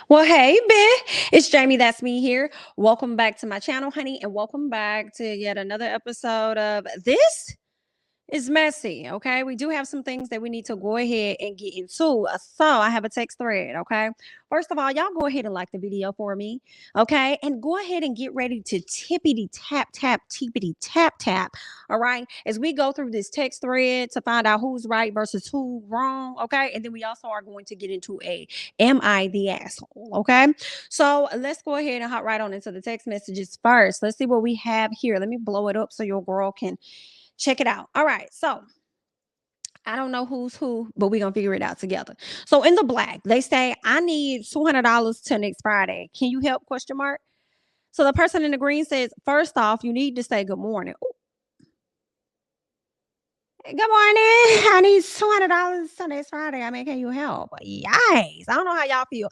Well, hey, it's Jamie. That's me here. Welcome back to my channel, honey, and welcome back to yet another episode of This is Messy. Okay, we do have some things that we need to go ahead and get into. So, I have a text thread. Okay, first of all, y'all go ahead and like the video for me. Okay, and go ahead and get ready to tippity tap tap, tippity tap tap. All right, as we go through this text thread to find out who's right versus who wrong. Okay, and then we also are going to get into a Am I the asshole? Okay. So let's go ahead and hop right on into the text messages first. Let's see what we have here. Let me blow it up so your girl can check it out. All right. So I don't know who's who, but we're gonna figure it out together. So in the black, they say, I need $200 till next Friday. Can you help? Question mark. So the person in the green says, first off, you need to say good morning. Ooh, good morning. I need $200 till next Friday. I mean, can you help? Yikes. I don't know how y'all feel.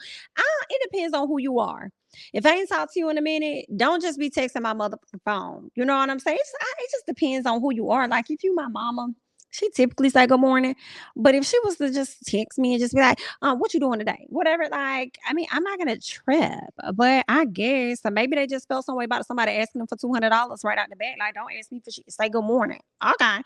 It depends on who you are. If I ain't talked to you in a minute, don't just be texting my motherfucking phone. You know what I'm saying? It just depends on who you are. Like if you my mama, she typically say good morning. But if she was to just text me and just be like, what you doing today? Whatever, like, I mean, I'm not gonna trip. But I guess maybe they just felt some way about somebody asking them for $200 right out the bat. Like, don't ask me for shit. Say good morning. Okay.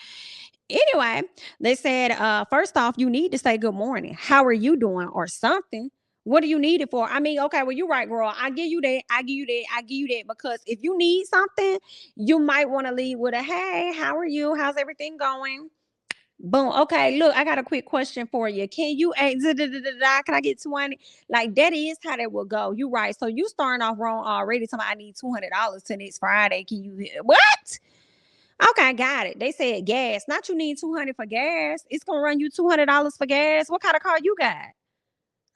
Anyway, they said, first off, you need to say good morning. How are you doing? Or something. What do you need it for? I mean, okay, well, you're right, girl. I give you that. I give you that. I give you that. Because if you need something, you might want to leave with a hey, how are you? How's everything going? Boom. Okay, look, I got a quick question for you. Can you can I get 20? Like that is how that will go. You right. So you starting off wrong already. Somebody I need $200 to next Friday. Can you what? Okay, got it. They said gas. Not you need 200 for gas. It's gonna run you $200 for gas. What kind of car you got?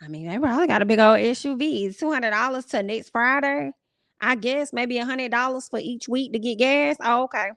I mean, they probably got a big old SUV. $200 to next Friday. I guess maybe $100 for each week to get gas. Oh, okay.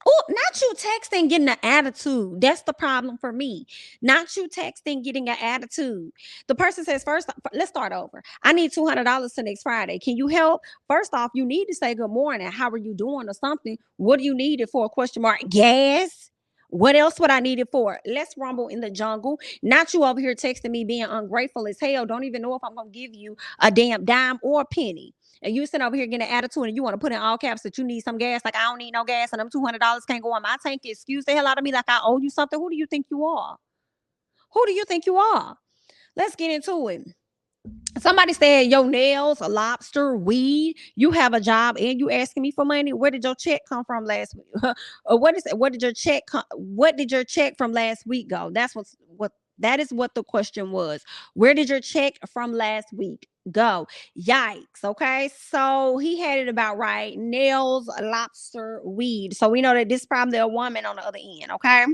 Oh, not you texting getting an attitude. That's the problem for me. Not you texting getting an attitude. The person says, first, let's start over. I need $200 to next Friday. Can you help? First off, you need to say good morning. How are you doing or something? What do you need it for? Question mark. Gas. What else would I need it for? Let's rumble in the jungle. Not you over here texting me being ungrateful as hell. Don't even know if I'm going to give you a damn dime or a penny. And you sitting over here getting an attitude and you want to put in all caps that you need some gas. Like, I don't need no gas and them $200 can't go on my tank. Excuse the hell out of me like I owe you something. Who do you think you are? Who do you think you are? Let's get into it. Somebody said your nails, a lobster, weed. You have a job and you asking me for money. Where did your check come from last week? Or what is it? What did your check what did your check from last week go? That's what that is what the question was. Where did your check from last week go? Yikes. Okay. So he had it about right. Nails, lobster, weed. So we know that this is probably a woman on the other end. Okay.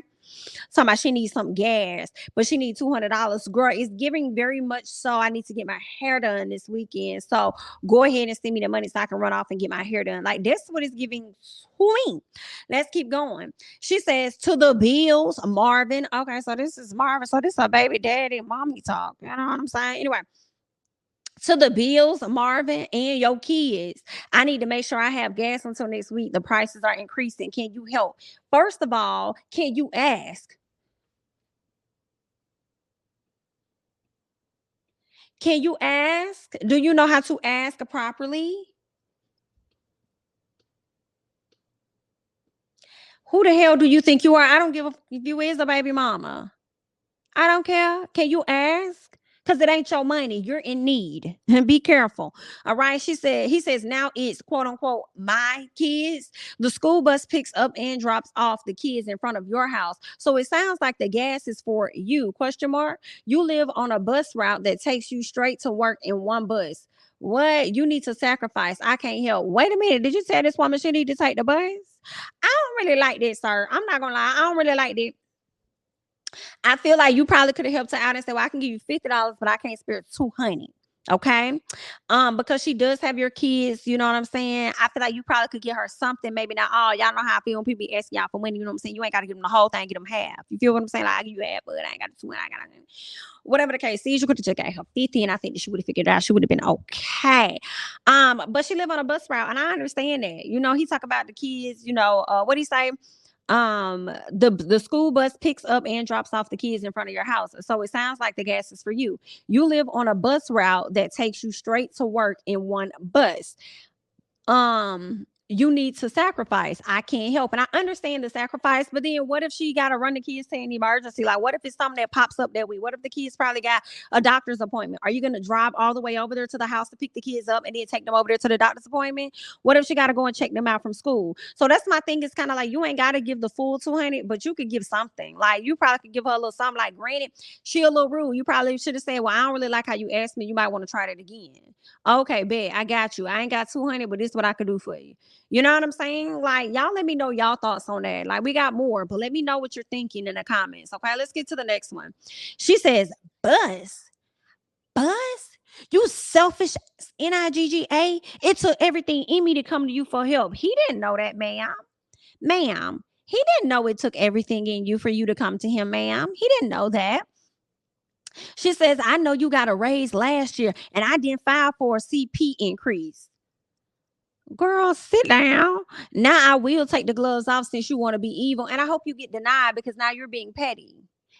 Talking about she needs some gas, but she needs $200. Girl, it's giving very much so. I need to get my hair done this weekend. So go ahead and send me the money so I can run off and get my hair done. Like that's what it's giving to me. Let's keep going. She says to the bills, Marvin. Okay, so this is Marvin. So this is a baby daddy mommy talk. You know what I'm saying? Anyway, to the bills, Marvin, and your kids. I need to make sure I have gas until next week. The prices are increasing. Can you help? First of all, can you ask? Can you ask? Do you know how to ask properly? Who the hell do you think you are? I don't give a if you is a baby mama. I don't care. Can you ask? Because it ain't your money. You're in need. And be careful. All right. He says, now it's quote unquote my kids. The school bus picks up and drops off the kids in front of your house. So it sounds like the gas is for you. Question mark. You live on a bus route that takes you straight to work in one bus. What? You need to sacrifice. I can't help. Wait a minute. Did you tell this woman she need to take the bus? I don't really like this, sir. I'm not gonna lie. I don't really like this. I feel like you probably could have helped her out and said, "Well, I can give you $50, but I can't spare 200." Okay. Because she does have your kids, you know what I'm saying? I feel like you probably could get her something, maybe not all. Y'all know how I feel when people be asking y'all for money, you know what I'm saying? You ain't gotta give them the whole thing, get them half. You feel what I'm saying? Like I give you half, but I ain't got the two, I got whatever the case is, you could have just got her 50, and I think that she would have figured it out. She would have been okay. But she live on a bus route, and I understand that. You know, he talk about the kids, what he say? The school bus picks up and drops off the kids in front of your house. So it sounds like the gas is for you. You live on a bus route that takes you straight to work in one bus. You need to sacrifice. I can't help. And I understand the sacrifice, but then what if she got to run the kids to an emergency? Like, what if it's something that pops up that week? What if the kids probably got a doctor's appointment? Are you going to drive all the way over there to the house to pick the kids up and then take them over there to the doctor's appointment? What if she got to go and check them out from school? So that's my thing. It's kind of like, you ain't got to give the full 200, but you could give something. Like, you probably could give her a little something. Like, granted, she a little rude. You probably should have said, well, I don't really like how you asked me. You might want to try that again. Okay, bet. I got you. I ain't got 200, but this is what I could do for you. You know what I'm saying? Like, y'all let me know y'all thoughts on that. Like, we got more, but let me know what you're thinking in the comments. Okay, let's get to the next one. She says, bus. You selfish Nigga. It took everything in me to come to you for help. He didn't know that, ma'am. Ma'am. He didn't know it took everything in you for you to come to him, ma'am. He didn't know that. She says, I know you got a raise last year and I didn't file for a CP increase. Girl, sit down. Now I will take the gloves off since you want to be evil. And I hope you get denied because now you're being petty.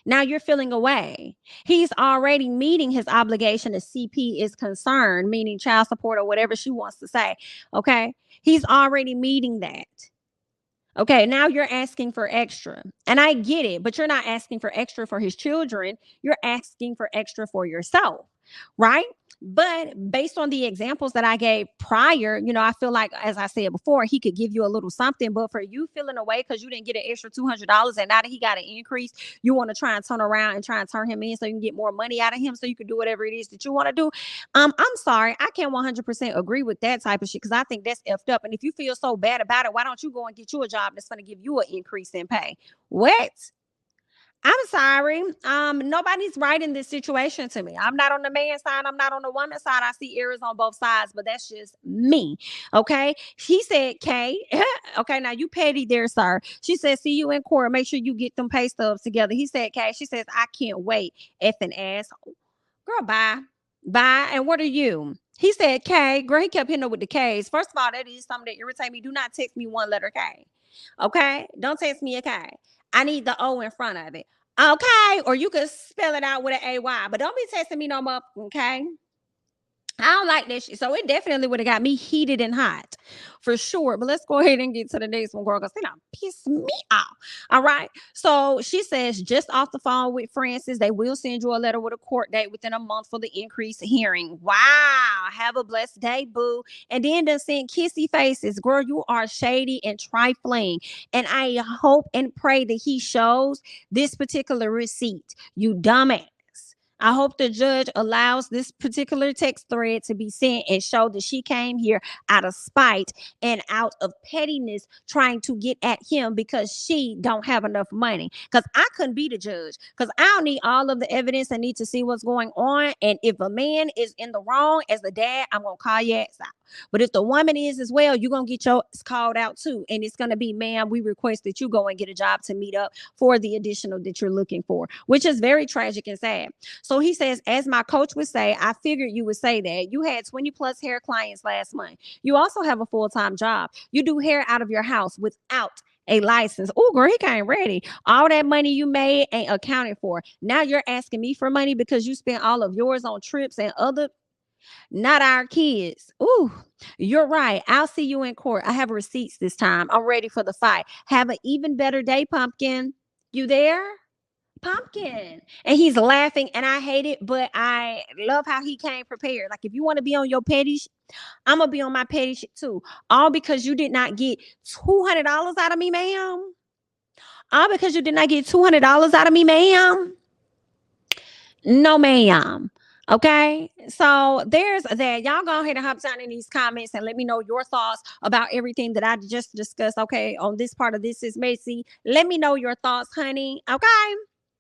Now you're feeling away. He's already meeting his obligation as CP is concerned, meaning child support or whatever she wants to say. Okay. He's already meeting that. Okay, now you're asking for extra. And I get it, but you're not asking for extra for his children. You're asking for extra for yourself, right? But based on the examples that I gave prior, I feel like, as I said before, he could give you a little something. But for you feeling away because you didn't get an extra $200 and now that he got an increase, you want to try and turn around and try and turn him in so you can get more money out of him so you can do whatever it is that you want to do. I'm sorry. I can't 100% agree with that type of shit because I think that's effed up. And if you feel so bad about it, why don't you go and get you a job that's going to give you an increase in pay? What? I'm sorry. Nobody's right in this situation to me. I'm not on the man's side. I'm not on the woman's side. I see errors on both sides, but that's just me. Okay. She said, Kay. Okay. Now you petty there, sir. She said, see you in court. Make sure you get them pay stubs together. He said, Kay. She says, I can't wait. Effing asshole. Girl, bye. Bye. And what are you? He said, K. Girl, he kept hitting her with the K's. First of all, that is something that irritates me. Do not text me one letter K. Okay? Don't text me a K. I need the O in front of it. Okay? Or you could spell it out with an AY. But don't be texting me no more, okay? I don't like that shit. So it definitely would have got me heated and hot for sure. But let's go ahead and get to the next one, girl, because they don't piss me off. All right. So she says, just off the phone with Francis, they will send you a letter with a court date within a month for the increased hearing. Wow. Have a blessed day, boo. And then they send kissy faces. Girl, you are shady and trifling. And I hope and pray that he shows this particular receipt. You dumbass. I hope the judge allows this particular text thread to be sent and show that she came here out of spite and out of pettiness trying to get at him because she don't have enough money. Because I couldn't be the judge because I don't need all of the evidence. I need to see what's going on. And if a man is in the wrong as the dad, I'm going to call your ass out. But if the woman is as well, you're going to get yours called out too. And it's going to be, ma'am, we request that you go and get a job to meet up for the additional that you're looking for, which is very tragic and sad. So he says, as my coach would say, I figured you would say that. You had 20 plus hair clients last month. You also have a full-time job. You do hair out of your house without a license. Oh, girl, he came ready. All that money you made ain't accounted for. Now you're asking me for money because you spent all of yours on trips and other. Not our kids. Ooh, you're right. I'll see you in court. I have receipts this time. I'm ready for the fight. Have an even better day, Pumpkin. You there? Pumpkin. And he's laughing and I hate it, but I love how he came prepared. Like, if you want to be on your petty I'm gonna be on my petty shit too. All because you did not get $200 out of me, ma'am. All because you did not get $200 out of me, ma'am. No, ma'am. Okay, so there's that. Y'all go ahead and hop down in these comments and let me know your thoughts about everything that I just discussed. Okay, on this part of This Is Macy. Let me know your thoughts, honey. Okay.